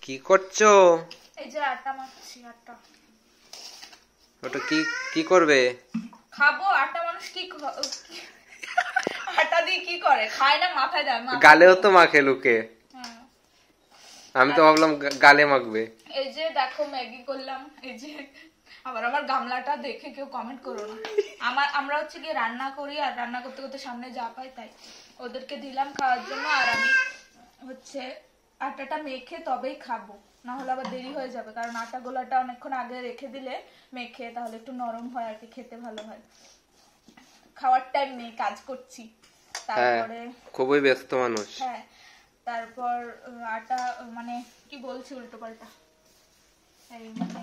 কি করছো? এই যে আটা মাখছি। আটা ওটা কি কি করবে? খাবো। আটা মানুষ কি আটা দিয়ে কি করে? খায় না, মাথায় দেয়। গালেও তো মাখে লোকে। হ্যাঁ। আমি তো ভাবলাম গালে মাখবে। এই যে দেখো ম্যাগি করলাম। এই যে আবার আমার গামলাটা দেখে কেউ কমেন্ট করো না। আমরা হচ্ছে গিয়ে রান্না করি, আর রান্না করতে করতে সামনে যা পাই তাই ওদেরকে দিলাম খাওয়ার জন্য। আর আমি হচ্ছে আটাটা মেখে তবেই খাবো, না হলে আবার দেরি হয়ে যাবে। কারণ আটা গোলাটা অনেকক্ষণ আগে রেখে দিলে মেখে তাহলে একটু নরম হয় আর কি, খেতে ভালো হয়। খাওয়ার টাইম নেই, কাজ করছি। তারপরে খুবই ব্যস্ত মানুষ। হ্যাঁ, তারপর আটা মানে কি বলছি উল্টো পাল্টা। এই মানে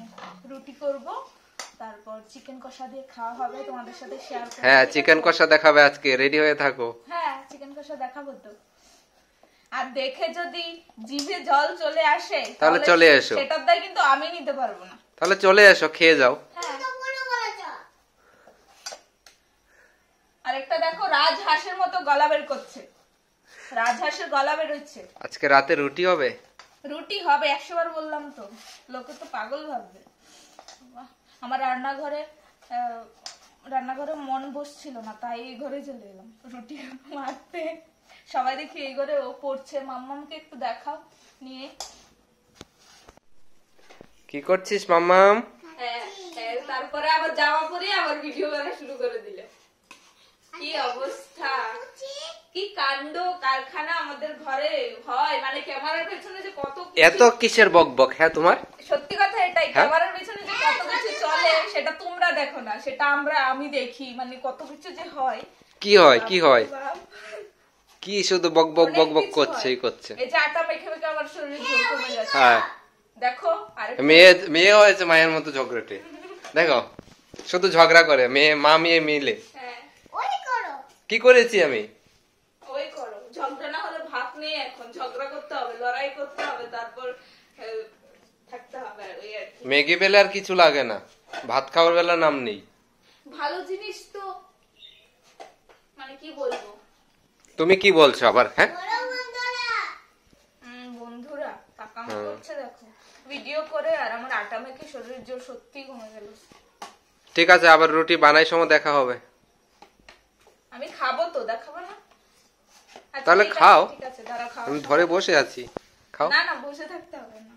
রুটি করব, তারপর চিকেন কষা দিয়ে খাওয়া হবে, তোমাদের সাথে শেয়ার করব। হ্যাঁ, চিকেন কষা দেখাবে আজকে, রেডি হয়ে থাকো। হ্যাঁ, চিকেন কষা দেখাবো তো। আর দেখে যদি জিভে জল চলে আসে তাহলে চলে এসো। সেটার দায় কিন্তু আমি নিতে পারবো না। তাহলে চলে এসো, খেয়ে যাও। আরেকটা দেখো, রাজহাঁসের মতো গলা বের করছে। রাজহাঁসের গলা বের হচ্ছে। আজকে রাতে রুটি হবে? রুটি হবে, 100 বার বললাম তো। লোকে তো পাগল ভাববে। আমার রান্নাঘরে মন বসছিল না, তাই এই ঘরে চলে এলাম রুটি মারতে। সবাই দেখি এই ঘরে ও পড়ছে। মাম্মামকে একটু দেখাও নিয়ে। কি করছিস মাম্মাম? তারপরে আবার জামা পরে আবার ভিডিও করা শুরু করে দিলে। কি অবস্থা, কি কাণ্ড কারখানা আমাদের ঘরে হয়। মানে ক্যামেরার পেছনে যে কত এত কিসের বকবক হ্যাঁ তোমার? সত্যি কথা এটাই, ক্যামেরার পেছনে যে কত কিছু চলে সেটা তোমরা দেখো না, সেটা আমি দেখি। মানে কত কিছু যে হয়। কি হয় কি হয়? কি শুধু বক বক বক বক করছেই করছে। এই যে আটা মেখে মেখে আমার শরীরে জোর কমে যাচ্ছে। হ্যাঁ দেখো, আর মেয়ে হয়েছে মায়ের মতো ঝগড়াটে। দেখো শুধু ঝগড়া করে মা মেয়ে মিলে। কি করেছি আমি? ওই করো, ঝগড়া না হলে ভাত নেই। এখন ঝগড়া করতে হবে, লড়াই করতে হবে, তারপর থাকতে হবে। ওই আর কি। ম্যাগি বেলে আর কিছু লাগে না, ভাত খাওয়ার বেলা নাম নেই। ভালো জিনিস তো, মানে কি বলবো। তুমি কি বলছো আবার? হ্যাঁ বন্ধুরা কাকামা করছে দেখো ভিডিও করে, আর আমার আটা মেখে শরীরের জোর সত্যি কমে গেল। ঠিক আছে, আবার রুটি বানাই সময় দেখা হবে। আমি খাবো তো, দেখাবো না? তাহলে খাও। ঠিক আছে, দাঁড়া খাও। আমি ধরে বসে আছি, খাও। না না, বসে থাকতে হবে না।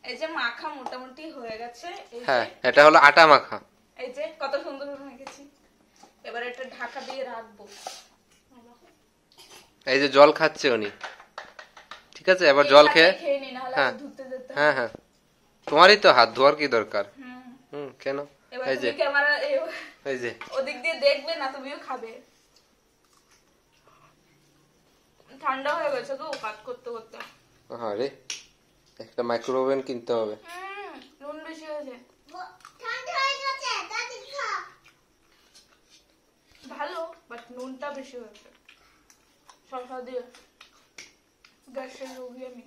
এই যে মাখা মোটামুটি হয়ে গেছে। হ্যাঁ, এটা হলো আটা মাখা। এই যে কত সুন্দর মেখেছি। এবার এটা ঢাকা দিয়ে রাখবো। এই যে জল খাচ্ছে উনি। ঠিক আছে, এবার জল খেয়ে হ্যাঁ হ্যাঁ হ্যাঁ, তোমারই তো হাত ধোয়ার কি দরকার। কেন? এই যে ক্যামেরা এই যে ওদিক দিয়ে দেখবে না, তুমিও খাবে। ঠান্ডা হয়ে গেছে তো কাজ করতে করতে। আরে একটা মাইক্রোওভেন কিনতে হবে। নুন বেশি হয়েছে। ভালো, বাট নুনটা বেশি হয়েছে। শসা দিয়ে গ্যাসের রোগী আমি।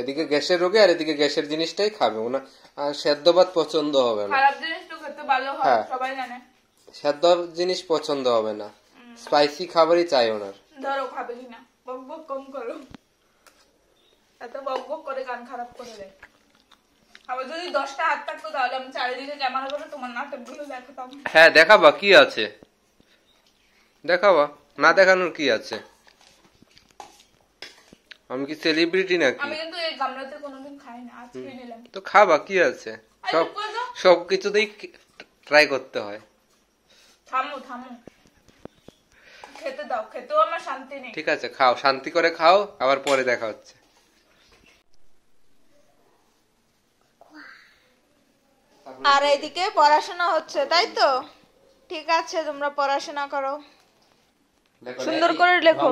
এদিকে গ্যাসের রোগী আর এদিকে গ্যাসের জিনিসটাই খাবে না। আর সেদ্ধ ভাত পছন্দ হবে না। খারাপ জিনিস তো খেতে ভালো হয়, সবাই জানে। সেদ্ধ জিনিস পছন্দ হবে না, স্পাইসি খাবারই চাই ওনার। ধরো খাবে কিনা, বক বক কম করো। এত বক বক করে গান খারাপ করে দেয়। আবার যদি 10টা হাত থাকতো তাহলে আমি চারিদিকে ক্যামেরা করে তোমার নাটকগুলো দেখাতাম। হ্যাঁ দেখাবা, কি আছে দেখাবা, না দেখানোর কি আছে? আমি কি সেলিব্রিটি নাকি? আমি কিন্তু এই গামলাতে কোনোদিন খাই না, আজকে নিলাম। তো খাবা, কি আছে? সব কিছুতেই ট্রাই করতে হয়। থামো থামো, খেতে দাও। খেতেও আমার শান্তি নেই। ঠিক আছে, খাও, শান্তি করে খাও, আবার পরে দেখা হচ্ছে। আর এইদিকে পড়াশোনা হচ্ছে, তাই তো? ঠিক আছে, তোমরা পড়াশোনা করো, সুন্দর করে লেখো।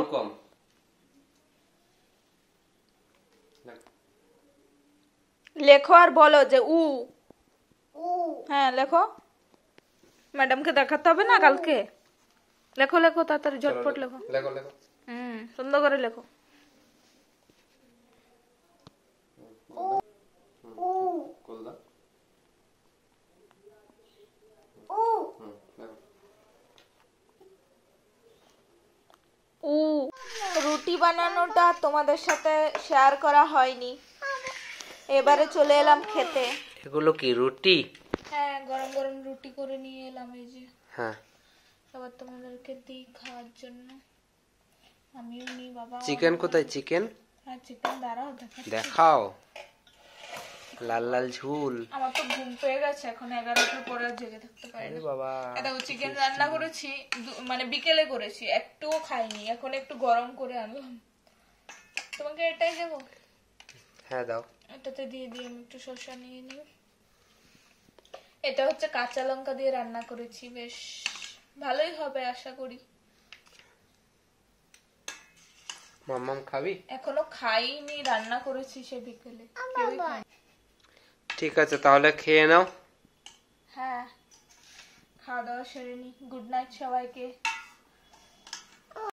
লেখো আর বলো যে উ। হ্যাঁ লেখো, ম্যাডামকে দেখাতে হবে না কালকে। লেখো লেখো, তাড়াতাড়ি ঝটপট লেখো। লেখো লেখো। সুন্দর করে লেখো। রুটি বানানোটা তোমাদের সাথে শেয়ার করা হয়নি, এবারে চলে এলাম খেতে। এগুলো কি রুটি? হ্যাঁ, গরম গরম রুটি করে নিয়ে এলাম এই যে। হ্যাঁ, এবার তোমাদেরকে দিই খাওয়ার জন্য। আমিও নি বাবা। চিকেন কোথায়? চিকেন হ্যাঁ, চিকেন দাঁড়াও দেখাও। লাল লাল ঝুল। আমার তো ঘুম পেয়ে গেছে, এখন 11টার পরে আর জেগে থাকতে পারি না। বাবা, দেখো চিকেন রান্না করেছি, মানে বিকেলে করেছি, একটুও খাইনি, এখন একটু গরম করে আনলাম। তোমাকে এটাই দেবো? হ্যাঁ দাও। এটাতে দিয়ে দিই, আমি একটু শসা নিয়ে নিই। এটা হচ্ছে কাঁচা লঙ্কা দিয়ে রান্না করেছি, বেশ ভালোই হবে আশা করি। মাম্মাম খাবি? এখনো খাইনি, রান্না করেছি সে বিকেলে, কেউই খায়নি। ঠিক আছে, তাহলে খেয়ে নাও। হ্যাঁ, খাওয়া দাওয়া সেরে নি। গুড নাইট সবাইকে।